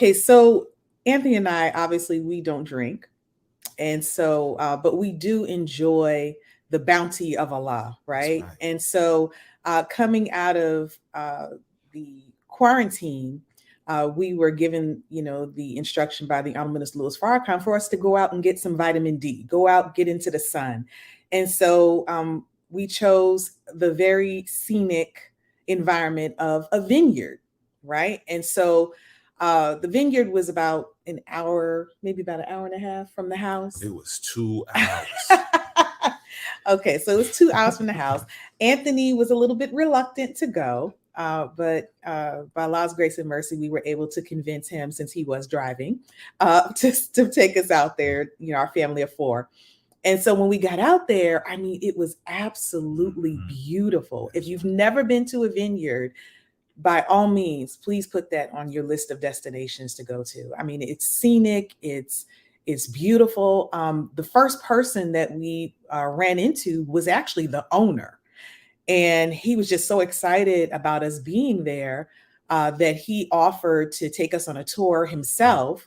Okay, so Anthony and I, obviously, we don't drink. And so, but we do enjoy the bounty of Allah, That's right? right. And so, coming out of the quarantine, we were given, the instruction by the Honorable Minister Louis Farrakhan for us to go out and get some vitamin D, go out, get into the sun. And so, we chose the very scenic environment of a vineyard, right? And so, the vineyard was about an hour, maybe about an hour and a half from the house. It was 2 hours. Okay, so it was 2 hours from the house. Anthony was a little bit reluctant to go, but by Allah's grace and mercy, we were able to convince him, since he was driving, to take us out there, our family of four. And so when we got out there, I mean, it was absolutely Mhm. beautiful. If That's you've right. never been to a vineyard, by all means, please put that on your list of destinations to go to. I mean, it's scenic, it's beautiful. The first person that we ran into was actually the owner, and he was just so excited about us being there that he offered to take us on a tour Right. himself.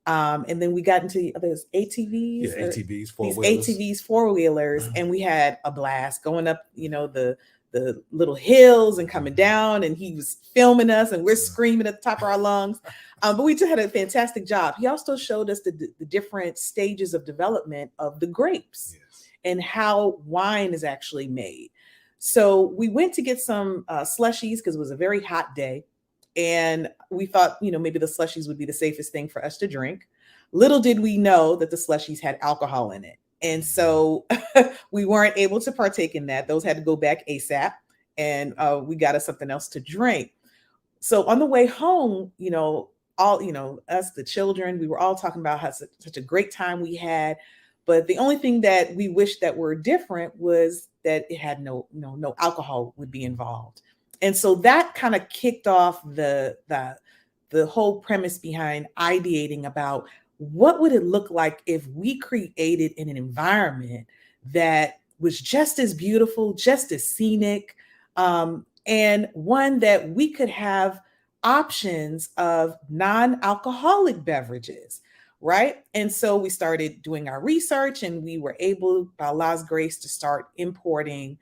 And then we got into those Yeah, ATVs, or ATVs, four these wheelers. ATVs, four wheelers, and we had a blast going up, the little hills and coming down. And he was filming us, and we're screaming at the top of our lungs. But we just had a fantastic job. He also showed us the different stages of development of the grapes Yes. and how wine is actually made. So we went to get some slushies because it was a very hot day. And we thought, maybe the slushies would be the safest thing for us to drink. Little did we know that the slushies had alcohol in it. And so we weren't able to partake in that. Those had to go back ASAP. And we got us something else to drink. So on the way home, all, us, the children, we were all talking about how such a great time we had. But the only thing that we wished that were different was that it had no alcohol would be involved. And so that kind of kicked off the whole premise behind ideating about what would it look like if we created in an environment that was just as beautiful, just as scenic, and one that we could have options of non-alcoholic beverages, right? And so we started doing our research, and we were able, by Allah's grace, to start importing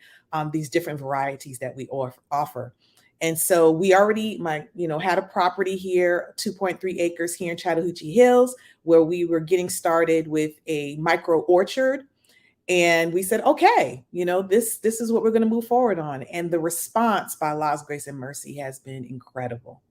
these different varieties that we offer. And so we already, had a property here, 2.3 acres here in Chattahoochee Hills, where we were getting started with a micro orchard. And we said, okay, this is what we're going to move forward on. And the response, by Allah's grace and mercy, has been incredible.